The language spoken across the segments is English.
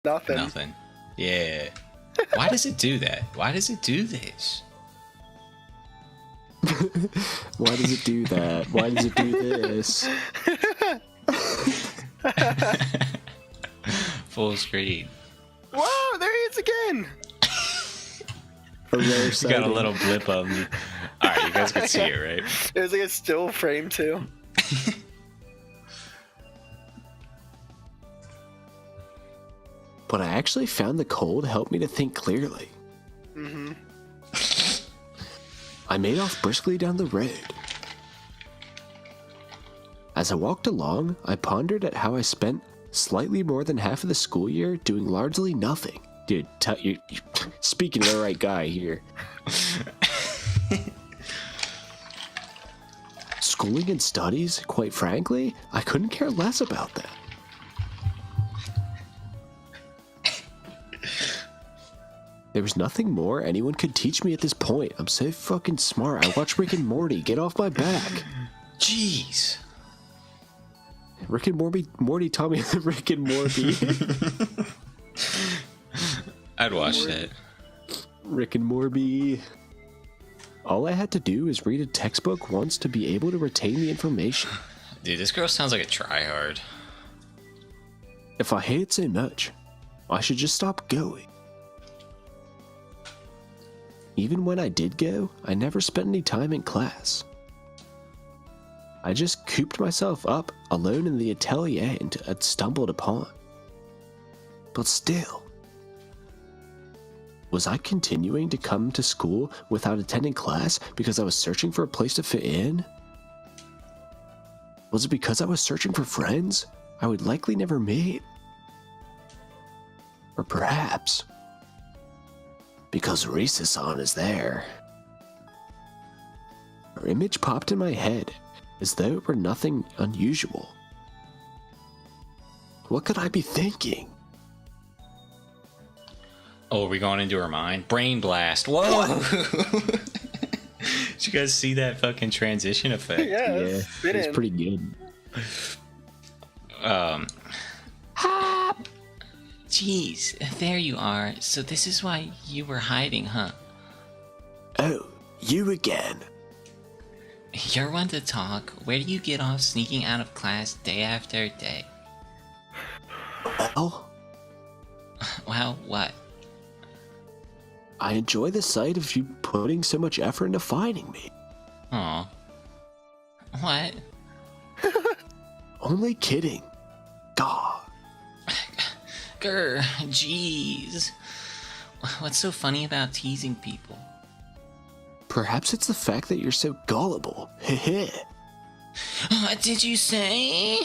Nothing. Nothing. Yeah. Why does it do that? Why does it do this? Why does it do that? Why does it do this? Full screen. Whoa, there he is again. You got a little blip of me. Alright, you guys can see it, right? It was like a still frame too. But I actually found the cold helped me to think clearly. Mm-hmm. I made off briskly down the road. As I walked along, I pondered at how I spent slightly more than half of the school year doing largely nothing. Dude, you're speaking to the right guy here. Schooling and studies, quite frankly, I couldn't care less about that. There was nothing more anyone could teach me at this point. I'm so fucking smart. I watch Rick and Morty. Get off my back. Jeez. Rick and Morty taught me Rick and Morty. I'd watch that. Rick and Morty. All I had to do is read a textbook once to be able to retain the information. Dude, this girl sounds like a tryhard. If I hate it so much, I should just stop going. Even when I did go, I never spent any time in class. I just cooped myself up alone in the atelier until I'd stumbled upon. But still, was I continuing to come to school without attending class because I was searching for a place to fit in? Was it because I was searching for friends I would likely never meet? Or perhaps because Risa-san is there. Her image popped in my head as though it were nothing unusual. What could I be thinking? Oh, are we going into her mind? Brain blast. Whoa! Did you guys see that fucking transition effect? Yeah, it's pretty good. Jeez, there you are. So this is why you were hiding, huh? Oh, you again. You're one to talk. Where do you get off sneaking out of class day after day? Well, Well, what? I enjoy the sight of you putting so much effort into finding me. Aw. What? Only kidding. God. Grr, jeez. What's so funny about teasing people? Perhaps it's the fact that you're so gullible. Heh. What did you say?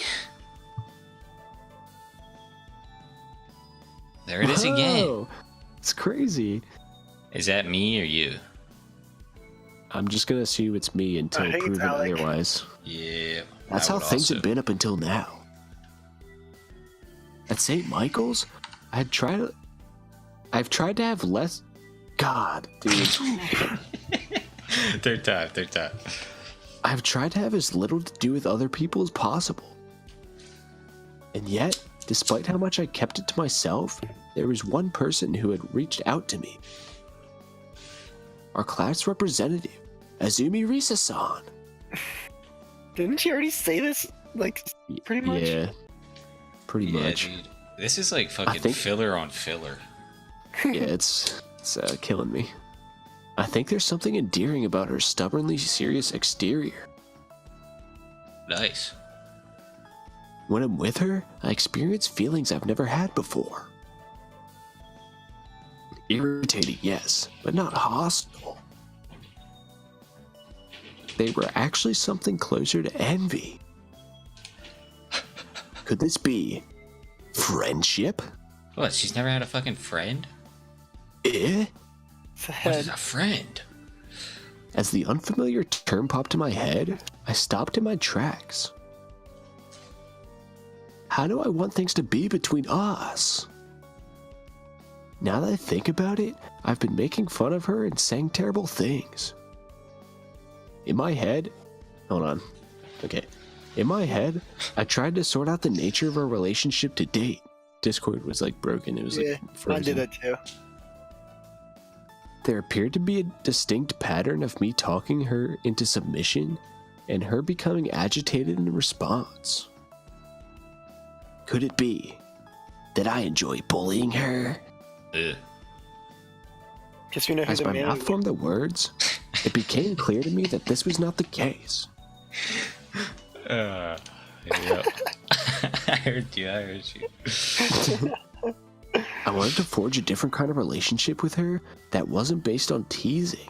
There it is again. Whoa, it's crazy. Is that me or you? I'm just gonna assume it's me until I think it's proven Alec. otherwise. Yeah. That's I how would things also. have been up until now. At St. Michael's, I've tried to have less. God, dude. Third time. I've tried to have as little to do with other people as possible. And yet, despite how much I kept it to myself, there was one person who had reached out to me. Our class representative, Azumi Risa-san. Didn't you already say this? Like, pretty much? Yeah, pretty Yeah, much. dude. This is like fucking think- filler on filler. Yeah, it's killing me. I think there's something endearing about her stubbornly serious exterior. Nice. When I'm with her, I experience feelings I've never had before. Irritating, yes, but not hostile. They were actually something closer to envy. Could this be friendship? What, she's never had a fucking friend? Eh? It's a What is head. a friend? As the unfamiliar term popped in my head, I stopped in my tracks. How do I want things to be between us? Now that I think about it, I've been making fun of her and saying terrible things. In my head, hold on. Okay. In my head, I tried to sort out the nature of our relationship to date. Discord was like broken. It was Yeah, like I frozen. did that too. There appeared to be a distinct pattern of me talking her into submission and her becoming agitated in response. Could it be that I enjoy bullying her? Ugh. Guess we know who As the my man mouth formed the words, it became clear to me that this was not the case. Yep. I heard you. I wanted to forge a different kind of relationship with her that wasn't based on teasing.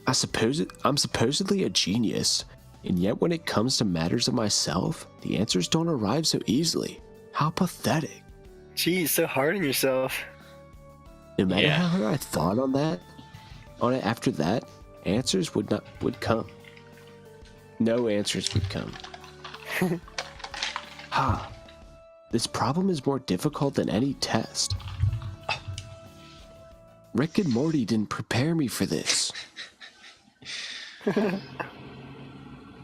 I'm supposedly a genius, and yet when it comes to matters of myself, the answers don't arrive so easily. How pathetic. Jeez, so hard on yourself. No matter Yeah. how hard I thought on it after that, answers would come. No answers would come. This problem is more difficult than any test. Rick and Morty didn't prepare me for this. Hello.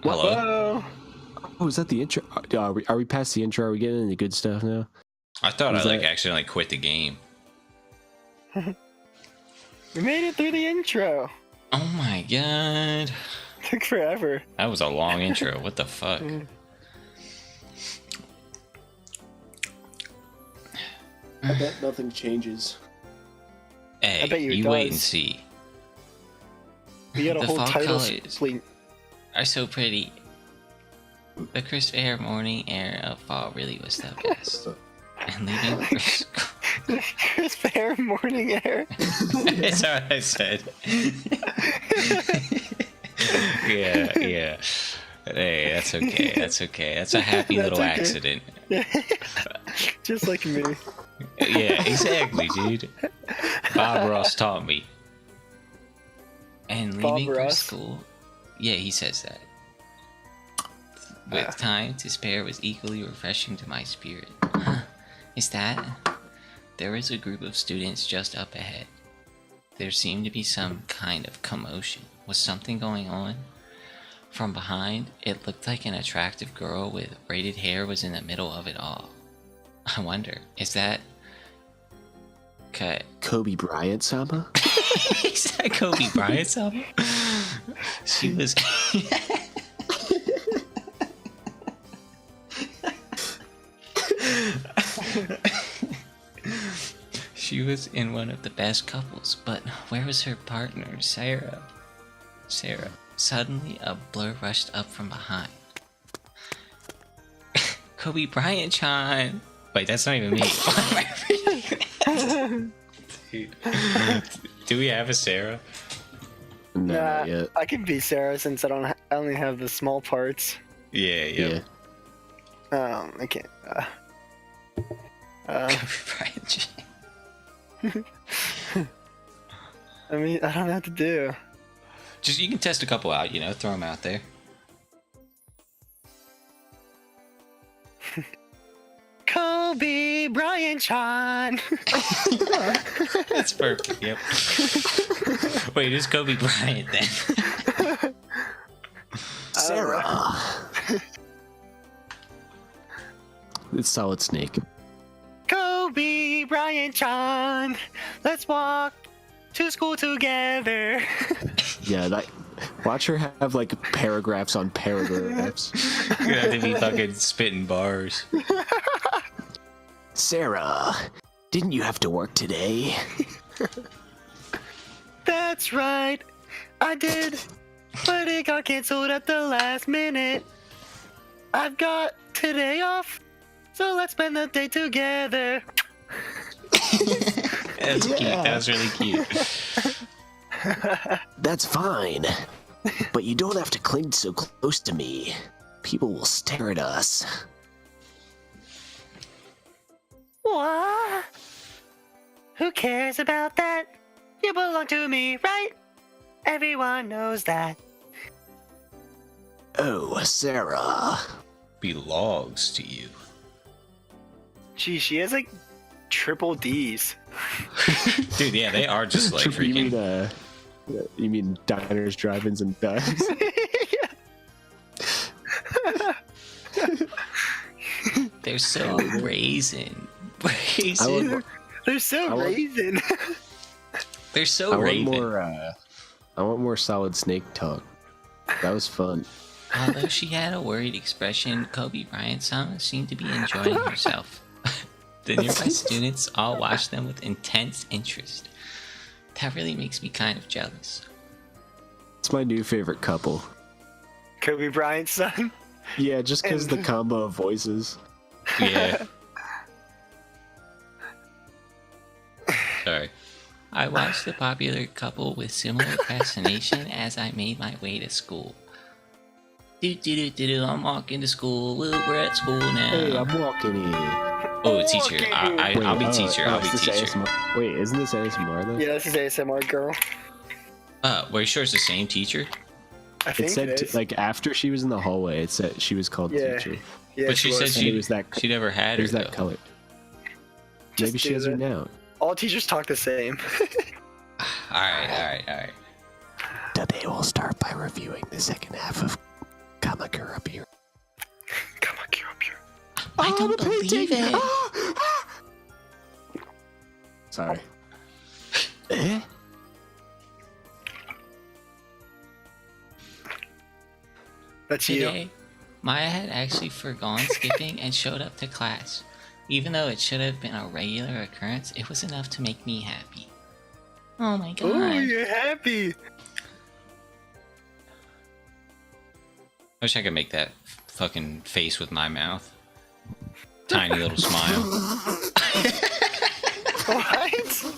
Whoa! Oh, is that the intro? Are we past the intro? Are we getting into good stuff now? I thought Was I like that- accidentally quit the game. We made it through the intro. Oh my god. Took forever. That was a long intro. What the fuck? I bet nothing changes. Hey, I bet you it you wait does. and see. We got a The whole fall title colors. spleen. Are so pretty. The crisp air morning air of fall really was the best. And leaving for school. Crisp air, morning air. That's what I said. Yeah. Hey, that's okay. That's okay. That's a happy That's little okay. accident. Just like me. Yeah, exactly, dude. Bob Ross taught me. And Bob leaving for Ross? school. Yeah, he says that. With time to spare was equally refreshing to my spirit. Is that? There was a group of students just up ahead. There seemed to be some kind of commotion. Was something going on? From behind, it looked like an attractive girl with braided hair was in the middle of it all. I wonder, is that... Kobe Bryant-sama? Is that Kobe Bryant-sama? She was... She was in one of the best couples, but where was her partner, Sarah? Suddenly, a blur rushed up from behind. Kobe Bryant-chan! Wait, that's not even me. Dude. Do we have a Sarah? No, Nah, not yet. I can be Sarah since I only have the small parts. Yeah. I can't. Kobe Bryant-chan. I mean, I don't know what to do. Just, you can test a couple out, throw them out there. Kobe Bryant-chan. That's perfect, yep. Wait, who's Kobe Bryant then? Sarah! It's Solid Snake. Kobe Bryant-chan. Let's walk to school together. Yeah, watch her have like paragraphs on paragraphs. You have to be fucking spitting bars. Sarah, didn't you have to work today? That's right, I did, but it got canceled at the last minute. I've got today off, so let's spend the day together. That's cute. That was really cute. That's fine, but you don't have to cling so close to me. People will stare at us. What? Who cares about that? You belong to me, right? Everyone knows that. Oh, Sarah. Belongs to you. Gee, she has like triple D's. Dude, yeah, they are just like freaking... You mean diners, drive-ins, and dives? They're so raisin. They're so raisin. They're so I want raven. more. I want more solid snake talk. That was fun. Although she had a worried expression, Kobe Bryant-sama seemed to be enjoying herself. The nearby students all watched them with intense interest. That really makes me kind of jealous. It's my new favorite couple. Kobe Bryant's son. Yeah, just because the combo of voices. Yeah. Sorry. I watched the popular couple with similar fascination as I made my way to school. I'm walking to school. We're at school now. Hey, I'm walking in. Oh, teacher. I'll be teacher. I'll be is this teacher. ASMR? Wait, isn't this ASMR though? Yeah, this is ASMR girl. Were you sure it's the same teacher? I think It said it is. like after she was in the hallway, it said she was called Yeah. teacher. Yeah, But she said And it was that. she never had It her was that though. color. Just Maybe she do has her that. now. All teachers talk the same. Alright. Today we'll start by reviewing the second half of Kamakura Beer. Come on, get up here. I don't believe it. Sorry. Eh? That's you. Today, Maya had actually forgone skipping and showed up to class. Even though it should have been a regular occurrence, it was enough to make me happy. Oh my god. Oh, you're happy. I wish I could make that fucking face with my mouth. Tiny little smile. What?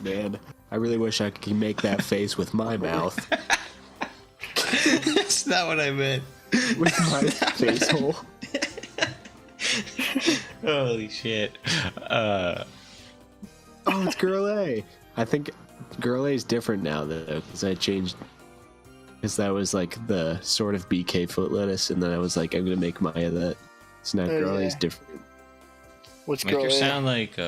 Man, I really wish I could make that face with my mouth. That's not what I meant. With my face hole. Holy shit. Oh, it's Girl A. I think Girl A is different now, though, because I changed. Because that was like the sort of BK foot lettuce, and then I was like, I'm gonna make Maya that. So now Girl A is yeah. different. What's Make girl? her A? sound like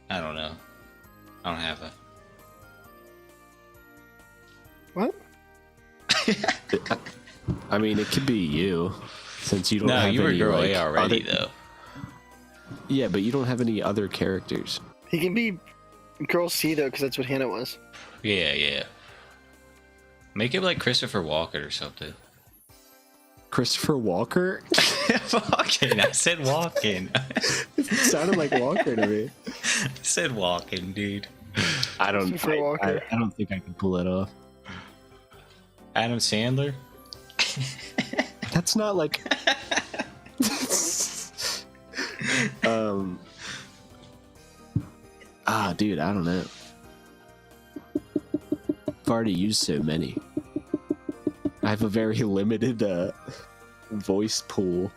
I don't know. I don't have a What? I mean, it could be you, since you don't No, have you were any, girl like, A already other- though. Yeah, but you don't have any other characters. He can be girl C though, because that's what Hannah was. Yeah. Make it like Christopher Walken or something. Christopher Walker? Walken. I said Walken. It sounded like Walker to me. I said Walken, dude. I don't. Christopher I Walker. don't think I can pull it off. Adam Sandler. That's not like. Dude, I don't know. I've already used so many. I have a very limited voice pool.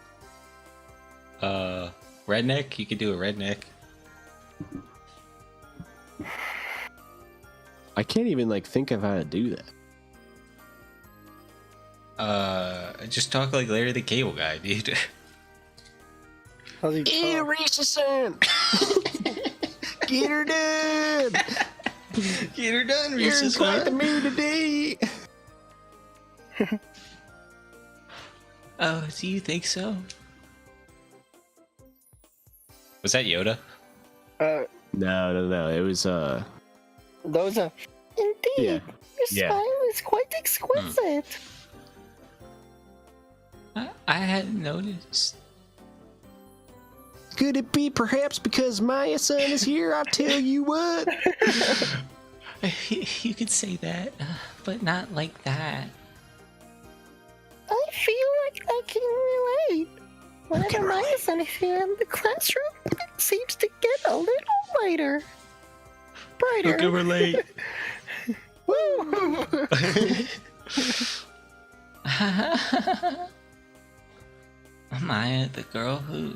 Redneck. You could do a redneck. I can't even like think of how to do that. Just talk like Larry the Cable Guy, dude. How's he Hey, talk? Reese-san! Get her done! Get her done, You're in quite the mood today! Oh, do you think so? Was that Yoda? No. It was Those are. Indeed, Yeah. your Yeah. smile is quite exquisite. I hadn't noticed. Could it be perhaps because Maya-san is here? I tell you what. You could say that, but not like that. I feel like I can relate. Whenever Maya-san is here in the classroom, it seems to get a little lighter. Brighter. relate. Woo! Mia, the girl who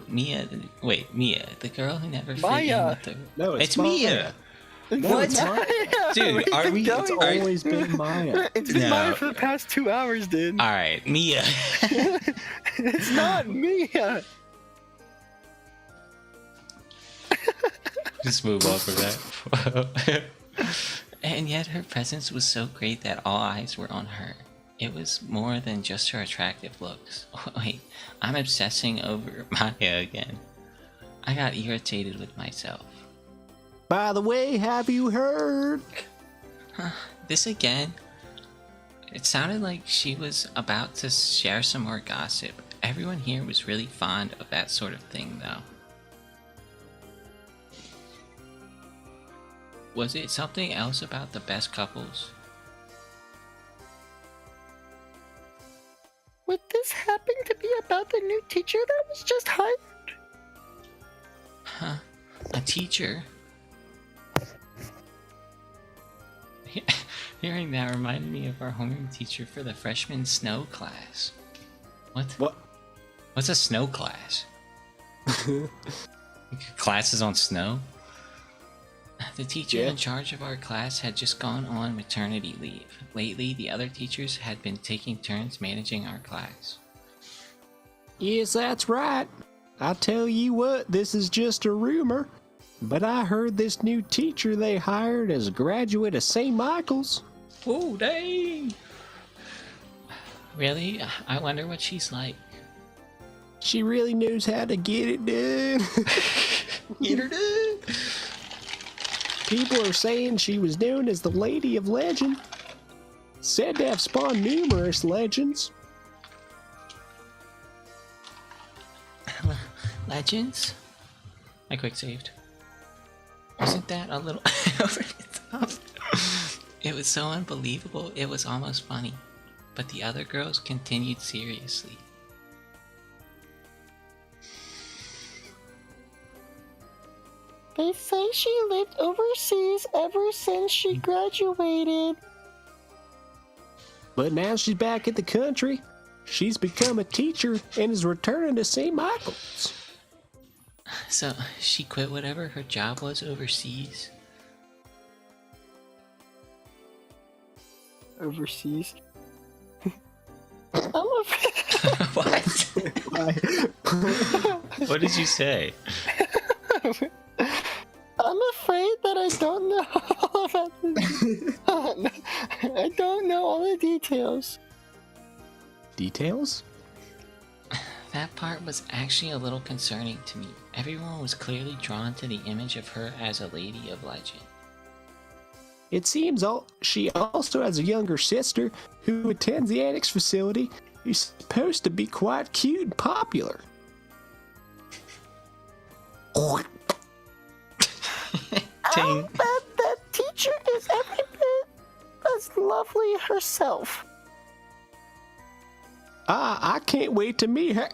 never fit Maya. in with the. No, It's Mia. No, What? it's Maya. Dude, are we? It's Are, always been Maya. It's been No. Maya for the past 2 hours, dude. all right, Mia. It's not Mia. Just move on from that. And yet her presence was so great that all eyes were on her. It was more than just her attractive looks. Wait, I'm obsessing over Maya again. I got irritated with myself. By the way, have you heard? This again? It sounded like she was about to share some more gossip. Everyone here was really fond of that sort of thing, though. Was it something else about the best couples? Would this happen to be about the new teacher that was just hired? Huh? A teacher? Hearing that reminded me of our homeroom teacher for the freshman snow class. What? What's a snow class? Classes on snow? The teacher in charge of our class had just gone on maternity leave. Lately, the other teachers had been taking turns managing our class. Yes, that's right. I tell you what, this is just a rumor, but I heard this new teacher they hired is a graduate of St. Michael's. Oh, dang! Really? I wonder what she's like. She really knows how to get it done. Get her done. People are saying she was known as the Lady of Legend. Said to have spawned numerous legends. Legends? I quick saved. Wasn't that a little over the top? It was so unbelievable, it was almost funny. But the other girls continued seriously. They say she lived overseas ever since she graduated. But now she's back in the country. She's become a teacher and is returning to St. Michael's. So, she quit whatever her job was overseas? Overseas? I'm afraid. What? What did you say? I'm afraid that I don't know all about this. I don't know all the details. Details? That part was actually a little concerning to me. Everyone was clearly drawn to the image of her as a lady of legend. It seems she also has a younger sister who attends the annex facility who's supposed to be quite cute and popular. Dang. That teacher is every bit as lovely herself. I can't wait to meet her.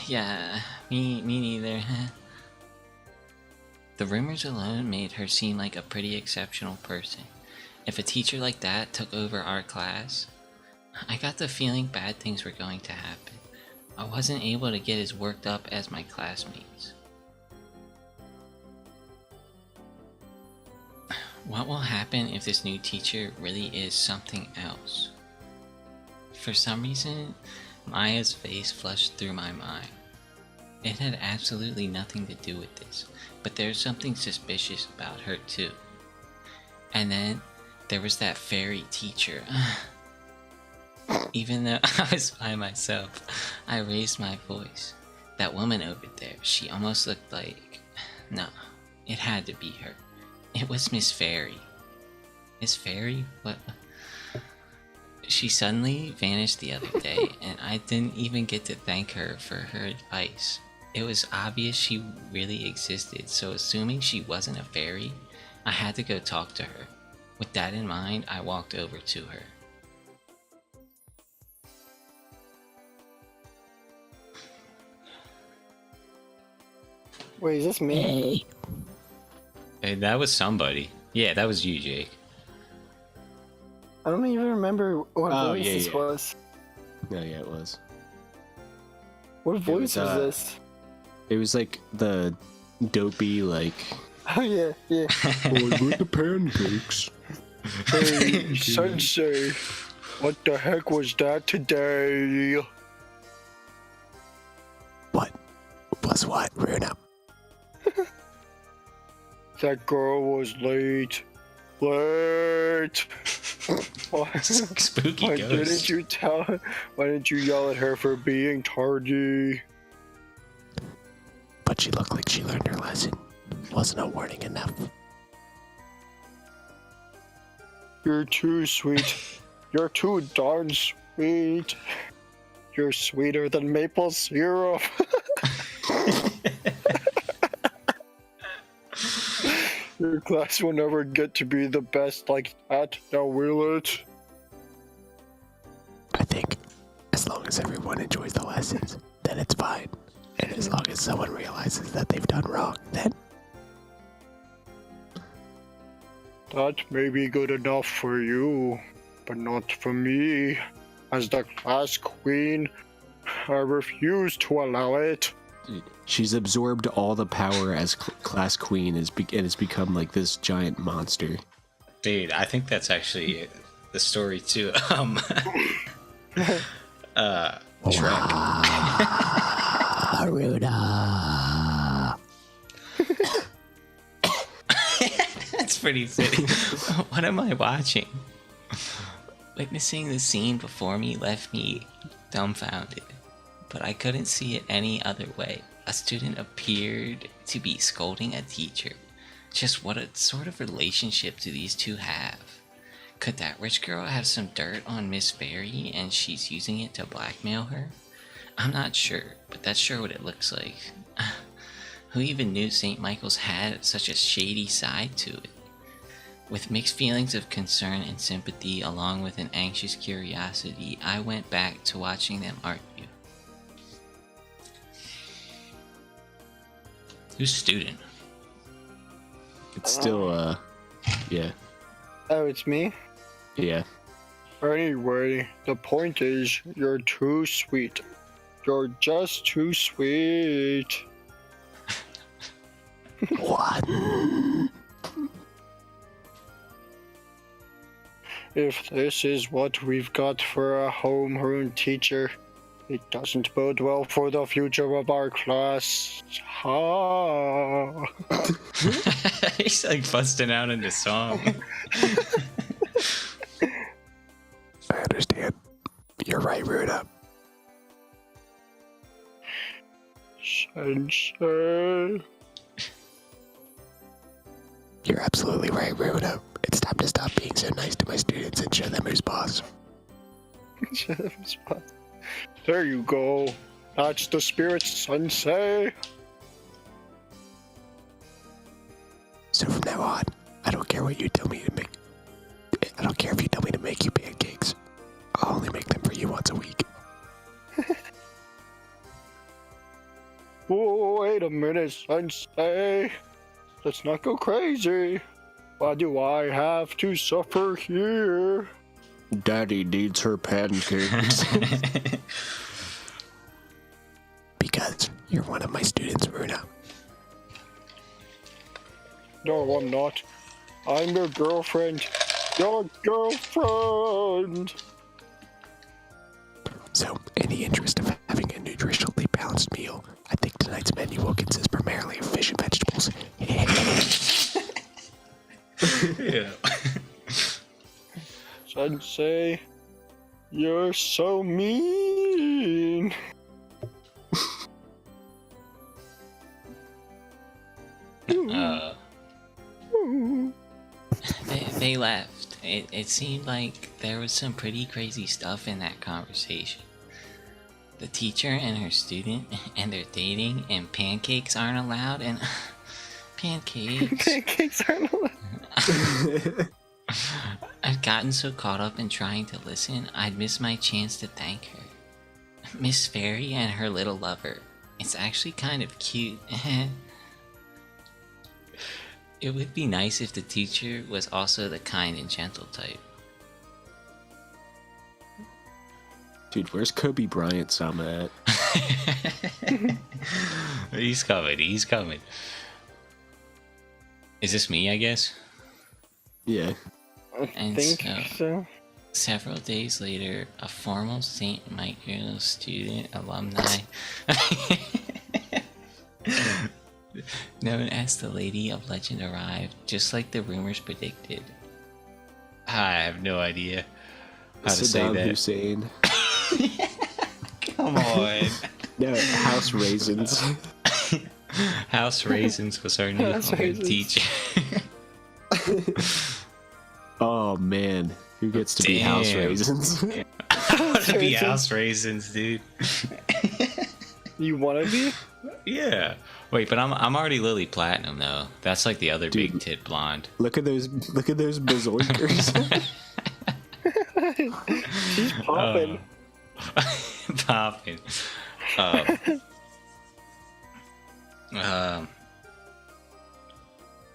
Yeah, me neither. The rumors alone made her seem like a pretty exceptional person. If a teacher like that took over our class, I got the feeling bad things were going to happen. I wasn't able to get as worked up as my classmates. What will happen if this new teacher really is something else? For some reason, Maya's face flushed through my mind. It had absolutely nothing to do with this, but there's something suspicious about her too. And then there was that fairy teacher. Even though I was by myself, I raised my voice. That woman over there, she almost looked like... No, it had to be her. It was Miss Fairy. Miss Fairy? What? She suddenly vanished the other day, and I didn't even get to thank her for her advice. It was obvious she really existed, so assuming she wasn't a fairy, I had to go talk to her. With that in mind, I walked over to her. Wait, is this me? Hey, that was somebody. Yeah, that was you, Jake. I don't even remember what voice this was. No, yeah, it was. What voice was this? It was like the dopey, like... Oh, yeah. with the pancakes. Hey, Sensei, what the heck was that today? What? Was what? Runa? That girl was late. Late. Why, Spooky why ghost. Why didn't you yell at her for being tardy? But she looked like she learned her lesson. Wasn't a warning enough. You're too sweet. You're too darn sweet. You're sweeter than maple syrup. Your class will never get to be the best like that, now will it? I think as long as everyone enjoys the lessons, then it's fine. And as long as someone realizes that they've done wrong, then That may be good enough for you, but not for me. As the class queen, I refuse to allow it. she's absorbed all the power as class queen and has become like this giant monster. Dude, I think that's actually the story too. Shrek. Ruda. That's pretty fitting. What am I watching? Witnessing the scene before me left me dumbfounded, but I couldn't see it any other way. A student appeared to be scolding a teacher. Just what sort of relationship do these two have? Could that rich girl have some dirt on Miss Fairy and she's using it to blackmail her? I'm not sure, but that's sure what it looks like. Who even knew St. Michael's had such a shady side to it? With mixed feelings of concern and sympathy, along with an anxious curiosity, I went back to watching them argue. Who's student? It's still, yeah. Oh, it's me? Yeah. Anyway, the point is, you're too sweet. You're just too sweet. What? If this is what we've got for a homeroom teacher, it doesn't bode well for the future of our class. Ha! He's like busting out into song. I understand. You're right, Ruda. Sensei. You're absolutely right, Ruda. It's time to stop being so nice to my students and show them who's boss. There you go. That's the spirit, Sensei. So from now on, I don't care what you tell me to make. I don't care if you tell me to make you pancakes. I'll only make them for you once a week. Whoa, wait a minute, Sensei. Let's not go crazy. Why do I have to suffer here? Daddy needs her pancakes. Because you're one of my students, Runa. No, I'm not. I'm your girlfriend. Your girlfriend! So, in the interest of having a nutritionally balanced meal, I think tonight's menu will consist primarily of fish and vegetables. Yeah. Sensei, you're so mean. They left. It seemed like there was some pretty crazy stuff in that conversation. The teacher and her student, and they're dating, and pancakes aren't allowed, and pancakes. Pancakes aren't allowed. I'd gotten so caught up in trying to listen, I'd missed my chance to thank her. Miss Fairy and her little lover. It's actually kind of cute. It would be nice if the teacher was also the kind and gentle type. Dude, where's Kobe Bryant-SAMA at? He's coming. Is this me, I guess? Yeah. I And think so. Several days later, a formal St. Michael student alumni known as the Lady of Legend arrived, just like the rumors predicted. I have no idea how to say Saddam that. Hussein. Come on. No, House Raisins. House Raisins was our new House homeroom Raisins. teacher. Oh man, who gets to be House Damn. Raisins? I want to be Raisins? House Raisins, dude. You want to be? Yeah. Wait, but I'm already Lily Platinum though. That's like the other Dude. big tit blonde. Look at those berserkers. She's popping. Popping.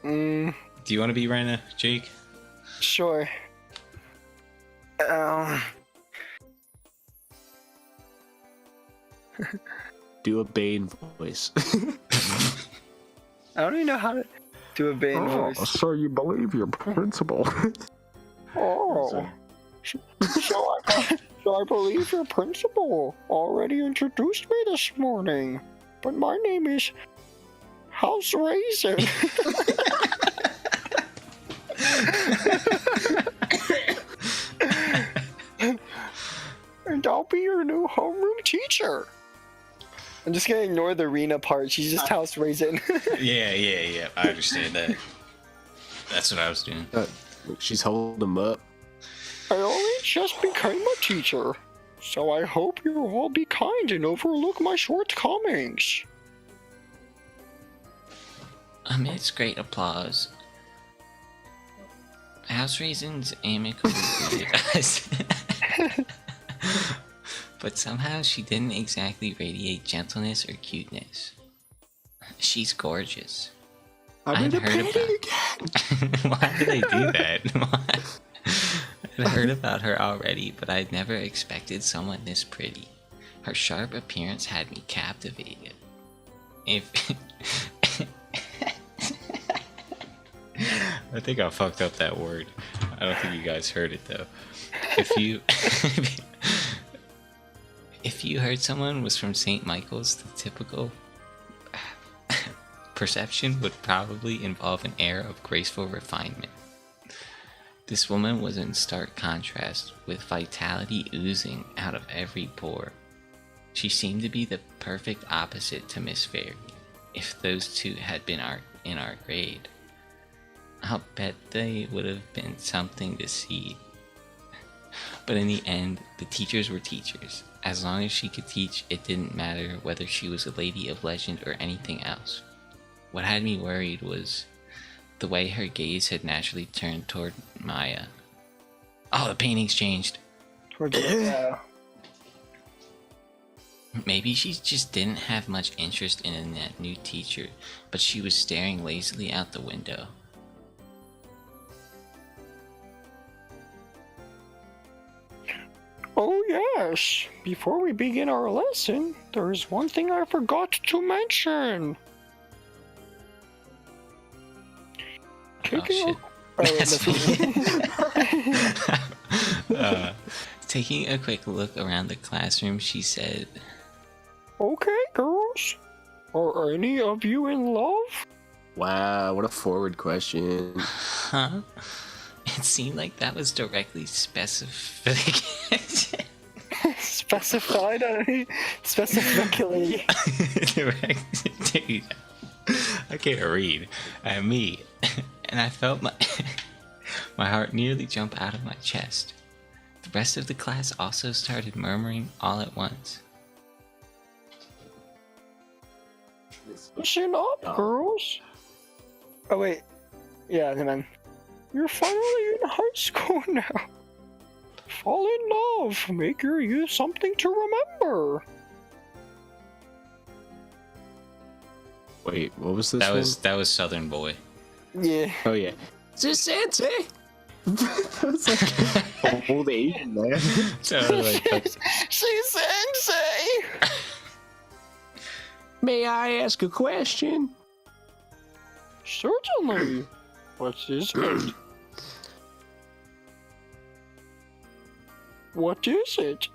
Do you want to be Rena, Jake? Sure. Do a Bane voice. I don't even know how to do a Bane voice. so you believe your principal? Oh. So I believe your principal already introduced me this morning. But my name is House Raisin. And I'll be your new homeroom teacher. I'm just gonna ignore the Rena part. She's just House Raisin. Yeah. I understand that. That's what I was doing. She's holding him up. I only just became a teacher, so I hope you'll all be kind and overlook my shortcomings. Amidst great applause, House Raisins amicably greeted us. But somehow she didn't exactly radiate gentleness or cuteness. She's gorgeous. I'm in I'd a heard painting again. Why did they do that? I'd heard about her already, but I'd never expected someone this pretty. Her sharp appearance had me captivated. I think I fucked up that word. I don't think you guys heard it though. If you heard someone was from St. Michael's, the typical perception would probably involve an air of graceful refinement. This woman was in stark contrast, with vitality oozing out of every pore. She seemed to be the perfect opposite to Miss Fairy, if those two had been in our grade. I'll bet they would have been something to see. But in the end, the teachers were teachers. As long as she could teach, it didn't matter whether she was a lady of legend or anything else. What had me worried was the way her gaze had naturally turned toward Maya. Oh, the painting's changed. Maybe she just didn't have much interest in that new teacher, but she was staring lazily out the window. Oh yes, before we begin our lesson, there is one thing I forgot to mention. Shit. Taking a quick look around the classroom, she said, Okay, girls. Are any of you in love? Wow, what a forward question. huh? It seemed like that was directly specific. Specified? Specifically. Dude, I can't read. Me. And I felt my heart nearly jump out of my chest. The rest of the class also started murmuring all at once. Listen up, girls. Oh wait. Yeah, man. You're finally in high school now. Fall in love. Make your youth something to remember. Wait, what was this? That was Southern Boy. Yeah. Oh yeah. Sensei. That was like old Asian man. She's sensei. May I ask a question? Certainly. What is it? What is it?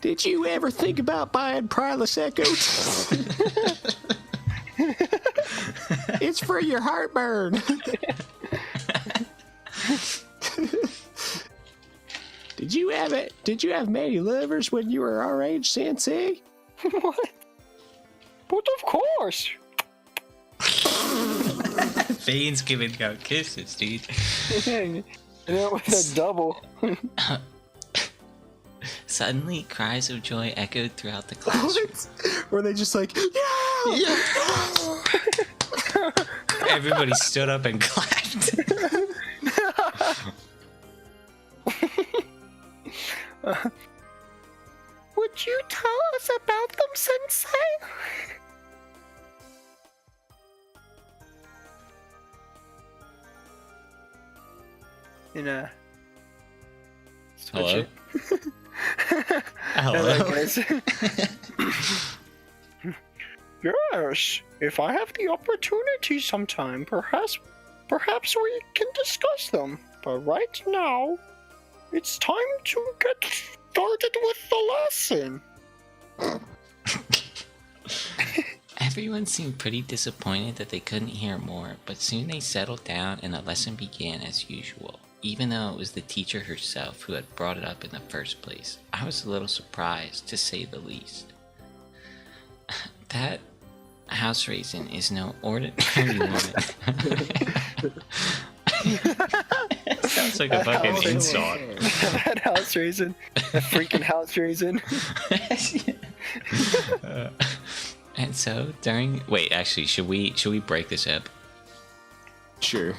Did you ever think about buying Prilosecco? It's for your heartburn. Did you have it? Did you have many livers when you were our age, Sensei? What? But of course. Fane's giving out kisses, dude. And it was a double. Suddenly, cries of joy echoed throughout the classroom. What? Were they just like, yeah! Everybody stood up and clapped. Would you tell us about them, Sensei? Switch Hello? it. Hello? Yes, if I have the opportunity sometime, perhaps we can discuss them. But right now, it's time to get started with the lesson. Everyone seemed pretty disappointed that they couldn't hear more, but soon they settled down and the lesson began as usual. Even though it was the teacher herself who had brought it up in the first place, I was a little surprised, to say the least. That house raisin is no ordinary woman. Sounds like a fucking insult. That house raisin. That freaking house raisin. And so during... Wait, actually, should we break this up? Sure.